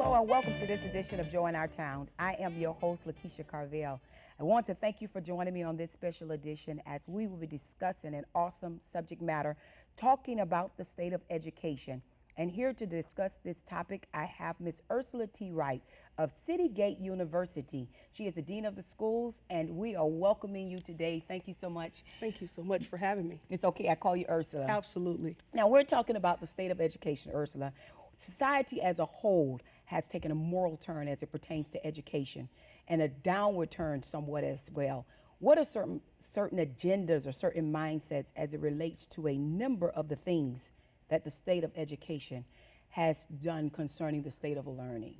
Hello and welcome to this edition of Joy in Our Town. I am your host, Lakeisha Carvel. I want to thank you for joining me on this special edition as we will be discussing an awesome subject matter, talking about the state of education. And here to discuss this topic, I have Miss Ursula T. Wright of CityGate University. She is the Dean of the Schools, and we are welcoming you today. Thank you so much. Thank you so much for having me. It's okay, I call you Ursula. Absolutely. Now, we're talking about the state of education, Ursula. Society as a whole has taken a moral turn as it pertains to education, and a downward turn somewhat as well. What are certain agendas or certain mindsets as it relates to a number of the things that the state of education has done concerning the state of learning?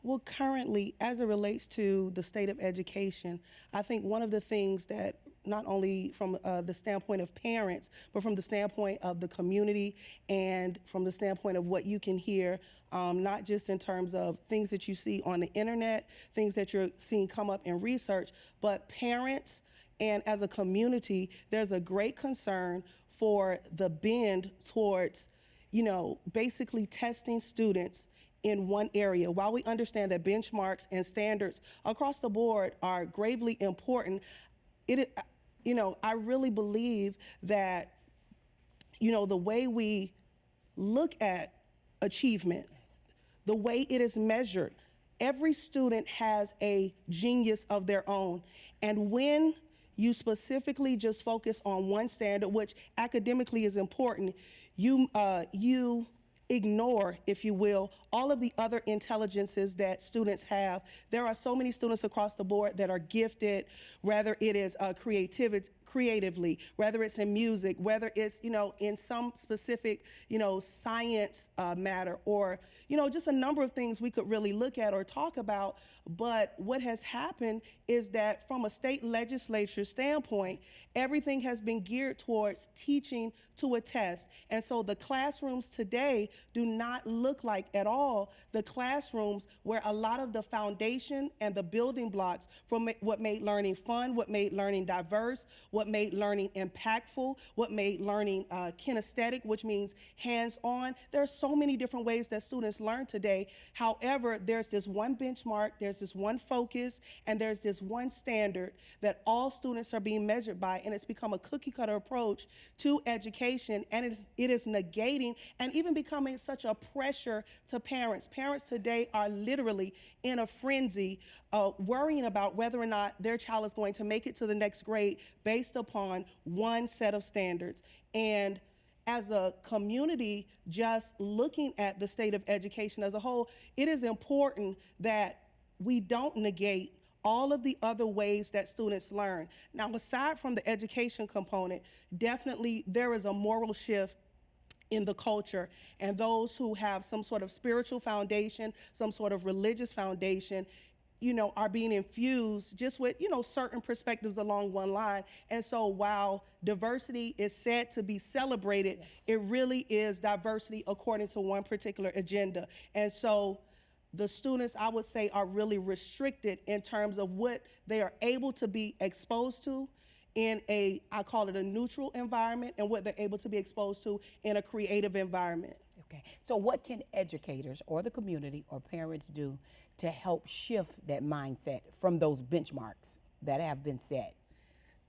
Well, currently, as it relates to the state of education, I think one of the things that not only from the standpoint of parents, but from the standpoint of the community and from the standpoint of what you can hear, not just in terms of things that you see on the internet, things that you're seeing come up in research, but parents and as a community, there's a great concern for the bend towards, basically testing students in one area. While we understand that benchmarks and standards across the board are gravely important, I really believe that, the way we look at achievement, the way it is measured, every student has a genius of their own. And when you specifically just focus on one standard, which academically is important, you ignore, if you will, all of the other intelligences that students have. There are so many students across the board that are gifted, whether it is creatively, whether it's in music, whether it's, in some specific, science matter, or, just a number of things we could really look at or talk about. But what has happened is that from a state legislature standpoint, everything has been geared towards teaching to a test. And so the classrooms today do not look like at all the classrooms where a lot of the foundation and the building blocks from what made learning fun, what made learning diverse, what made learning impactful, what made learning kinesthetic, which means hands-on. There are so many different ways that students learn today. However, there's this one benchmark, there's this one focus, and there's this one standard that all students are being measured by, and it's become a cookie-cutter approach to education, and it is negating and even becoming such a pressure to parents. Parents today are literally in a frenzy, worrying about whether or not their child is going to make it to the next grade based upon one set of standards. And as a community, just looking at the state of education as a whole, it is important that we don't negate all of the other ways that students learn. Now, aside from the education component, definitely there is a moral shift in the culture, and those who have some sort of spiritual foundation, some sort of religious foundation, are being infused just with, certain perspectives along one line. And so while diversity is said to be celebrated, yes, it really is diversity according to one particular agenda. And so the students, I would say, are really restricted in terms of what they are able to be exposed to in I call it a neutral environment, and what they're able to be exposed to in a creative environment. Okay, so what can educators or the community or parents do to help shift that mindset from those benchmarks that have been set?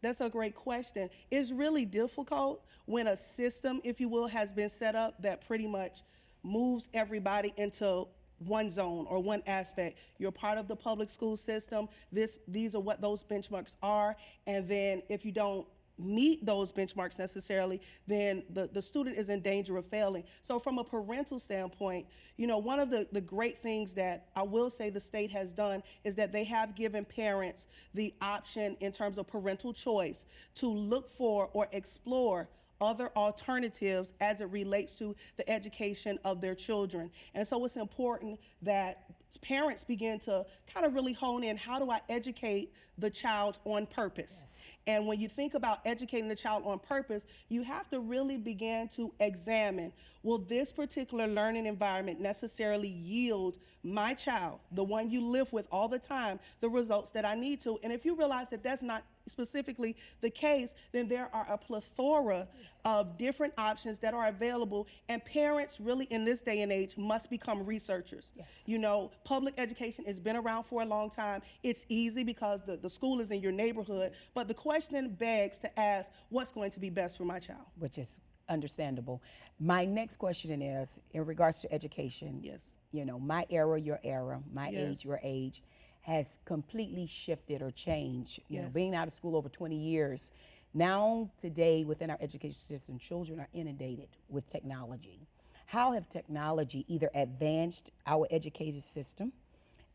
That's a great question. It's really difficult when a system, if you will, has been set up that pretty much moves everybody into one zone or one aspect. You're part of the public school system. These are what those benchmarks are. And then if you don't meet those benchmarks necessarily, then the student is in danger of failing. So from a parental standpoint, one of the great things that I will say the state has done is that they have given parents the option in terms of parental choice to look for or explore other alternatives as it relates to the education of their children. And so it's important that parents begin to kind of really hone in, how do I educate the child on purpose? Yes. And when you think about educating the child on purpose, you have to really begin to examine, will this particular learning environment necessarily yield my child, the one you live with all the time, the results that I need to? And if you realize that that's not specifically the case, then there are a plethora of different options that are available, and parents really in this day and age must become researchers. Yes. You know, public education has been around for a long time. It's easy because the school is in your neighborhood, but the question begs to ask, what's going to be best for my child? Which is understandable. My next question is in regards to education. Yes. You know, my era, your era, my Yes. age, your age, has completely shifted or changed. You know, Yes. being out of school over 20 years, now today within our education system, children are inundated with technology. How have technology either advanced our educated system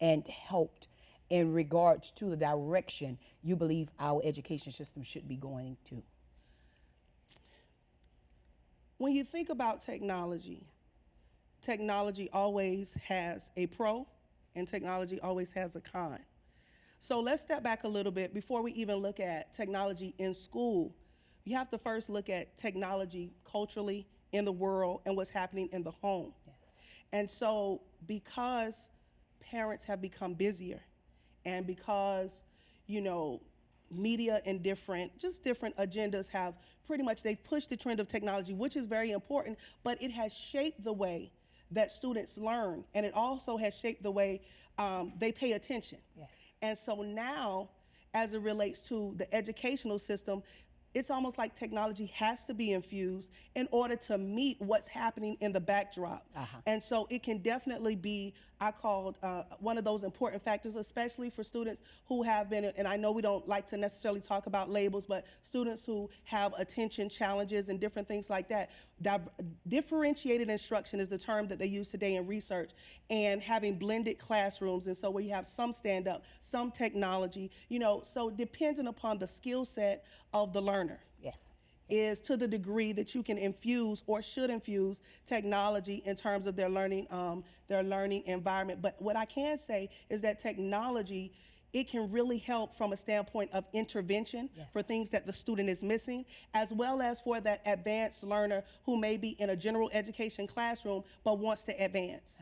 and helped in regards to the direction you believe our education system should be going to? When you think about technology, technology always has a pro and technology always has a con. So let's step back a little bit before we even look at technology in school. You have to first look at technology culturally in the world and what's happening in the home. Yes. And so because parents have become busier and because, you know, media and different agendas have pretty much, they've pushed the trend of technology, which is very important, but it has shaped the way that students learn, and it also has shaped the way they pay attention. Yes. And so now, as it relates to the educational system, it's almost like technology has to be infused in order to meet what's happening in the backdrop. And so it can definitely be, I called one of those important factors, especially for students who have been, and I know we don't like to necessarily talk about labels, but students who have attention challenges and different things like that. Differentiated instruction is the term that they use today in research, and having blended classrooms, and so where you have some stand-up, some technology, you know, so depending upon the skill set of the learner. Yes. Is to the degree that you can infuse or should infuse technology in terms of their learning environment. But what I can say is that technology, it can really help from a standpoint of intervention. Yes. For things that the student is missing, as well as for that advanced learner who may be in a general education classroom but wants to advance.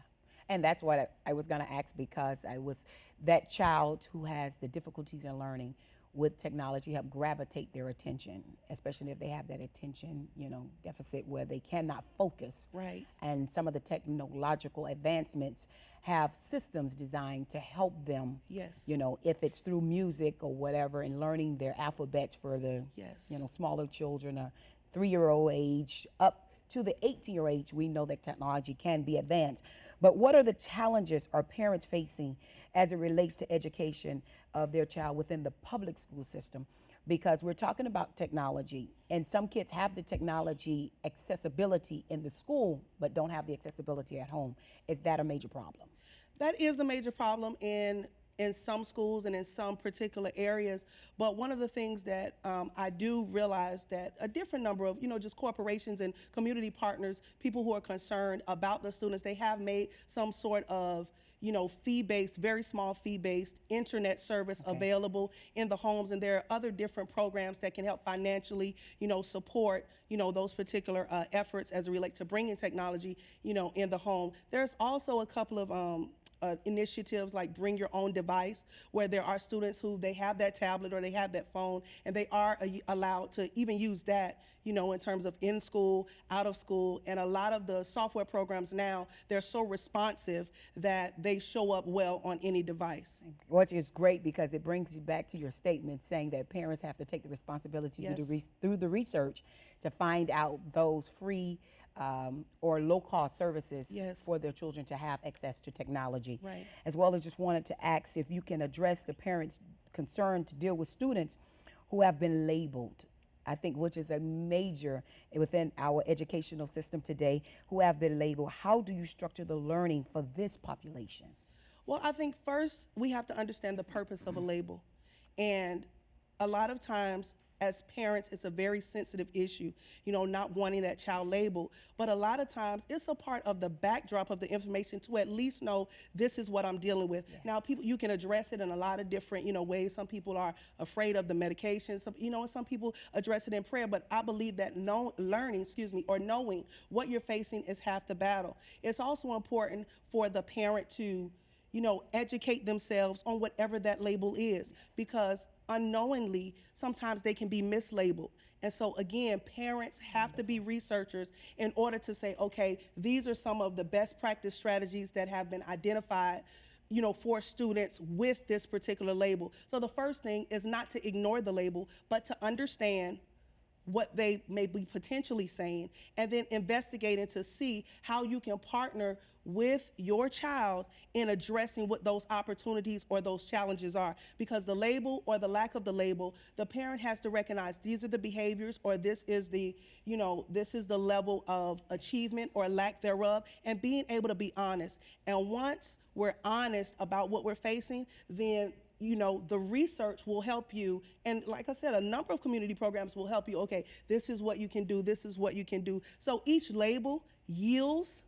And that's what I was going to ask, because I was that child who has the difficulties in learning with technology help gravitate their attention, especially if they have that attention, you know, deficit where they cannot focus. Right. And some of the technological advancements have systems designed to help them. Yes. You know, if it's through music or whatever, and learning their alphabets for the, Yes. you know, smaller children, 3-year-old age up to the 18-year age, we know that technology can be advanced. But what are the challenges are parents facing as it relates to education of their child within the public school system? Because we're talking about technology, and some kids have the technology accessibility in the school, but don't have the accessibility at home. Is that a major problem? That is a major problem in some schools and in some particular areas. But one of the things that I do realize that a different number of, you know, just corporations and community partners, people who are concerned about the students, they have made some sort of, you know, fee-based, very small fee-based internet service available in the homes. And there are other different programs that can help financially, you know, support, you know, those particular efforts as it relates to bringing technology, you know, in the home. There's also a couple of initiatives like Bring Your Own Device, where there are students who they have that tablet or they have that phone, and they are allowed to even use that, you know, in terms of in school, out of school. And a lot of the software programs now, they're so responsive that they show up well on any device. Which is great, because it brings you back to your statement saying that parents have to take the responsibility Yes. through the research to find out those free or low-cost services Yes. for their children to have access to technology. Right. As well as just wanted to ask if you can address the parents' concern to deal with students who have been labeled, I think, which is a major within our educational system today, who have been labeled. How do you structure the learning for this population? Well, I think first we have to understand the purpose of a label. And a lot of times as parents, it's a very sensitive issue, you know, not wanting that child labeled. But a lot of times it's a part of the backdrop of the information to at least know this is what I'm dealing with. Yes. Now, people, you can address it in a lot of different, you know, ways. Some people are afraid of the medication, some, you know, and some people address it in prayer. But I believe that knowing what you're facing is half the battle. It's also important for the parent to, you know, educate themselves on whatever that label is, because unknowingly, sometimes they can be mislabeled. And so again, parents have to be researchers in order to say, okay, these are some of the best practice strategies that have been identified, for students with this particular label. So the first thing is not to ignore the label, but to understand what they may be potentially saying, and then investigating to see how you can partner with your child in addressing what those opportunities or those challenges are. Because the label or the lack of the label, the parent has to recognize these are the behaviors, or this is the, this is the level of achievement or lack thereof, and being able to be honest. And once we're honest about what we're facing, then the research will help you. And like I said, a number of community programs will help you. Okay, this is what you can do. This is what you can do. So each label yields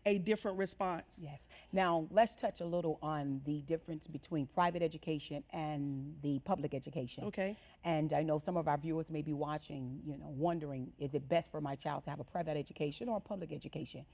a different response. Yes. Now, let's touch a little on the difference between private education and the public education. Okay. And I know some of our viewers may be watching, wondering, is it best for my child to have a private education or a public education?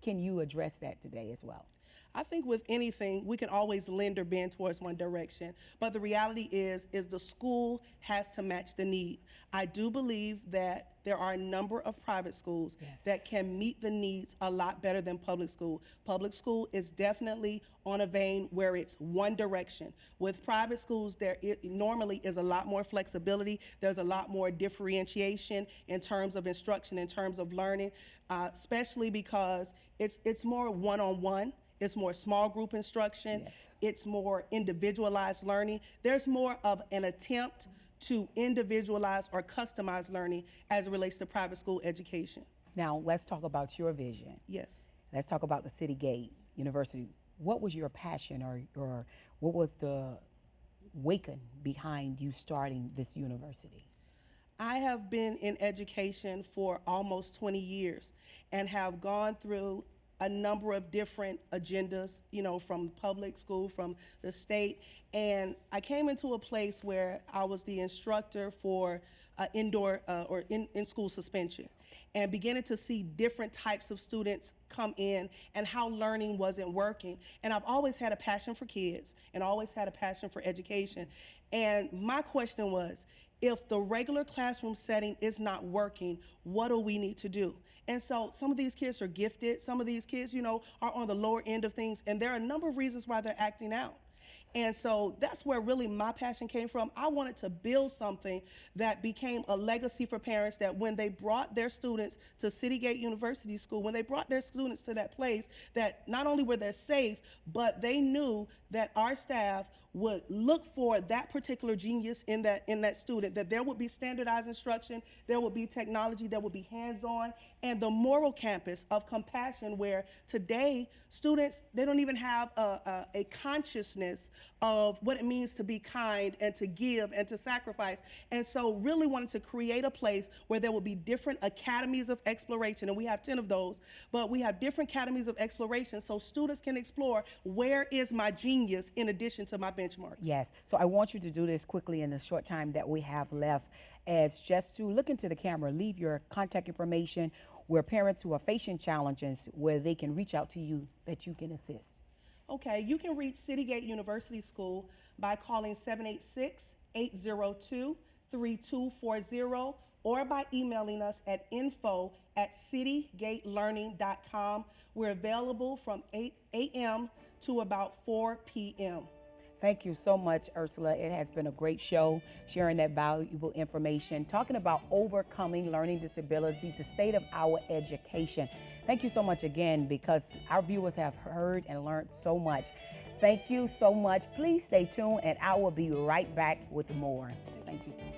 Can you address that today as well? I think with anything, we can always lend or bend towards one direction. But the reality is the school has to match the need. I do believe that there are a number of private schools that can meet the needs a lot better than public school. Public school is definitely on a vein where it's one direction. With private schools, it normally is a lot more flexibility. There's a lot more differentiation in terms of instruction, in terms of learning, especially because it's more one-on-one. It's more small group instruction. Yes. It's more individualized learning. There's more of an attempt to individualize or customize learning as it relates to private school education. Now, let's talk about your vision. Yes. Let's talk about the CityGate University. What was your passion, or what was the waken behind you starting this university? I have been in education for almost 20 years and have gone through a number of different agendas, from public school, from the state. And I came into a place where I was the instructor for indoor or in-school suspension, and beginning to see different types of students come in and how learning wasn't working. And I've always had a passion for kids and always had a passion for education. And my question was, if the regular classroom setting is not working, what do we need to do? And so some of these kids are gifted. Some of these kids, are on the lower end of things. And there are a number of reasons why they're acting out. And so that's where really my passion came from. I wanted to build something that became a legacy for parents, that when they brought their students to CityGate University School, when they brought their students to that place, that not only were they safe, but they knew that our staff would look for that particular genius in that student, that there would be standardized instruction, there would be technology, there would be hands-on, and the moral campus of compassion, where today students, they don't even have a consciousness of what it means to be kind and to give and to sacrifice. And so really wanted to create a place where there will be different academies of exploration, and we have 10 of those, but we have different academies of exploration so students can explore, where is my genius in addition to my benchmarks. Yes, so I want you to do this quickly in the short time that we have left, as just to look into the camera, leave your contact information where parents who are facing challenges, where they can reach out to you, that you can assist. Okay, you can reach CityGate University School by calling 786-802-3240 or by emailing us at info@citygatelearning.com. We're available from 8 a.m. to about 4 p.m. Thank you so much, Ursula. It has been a great show, sharing that valuable information, talking about overcoming learning disabilities, the state of our education. Thank you so much again, because our viewers have heard and learned so much. Thank you so much. Please stay tuned, and I will be right back with more. Thank you so much.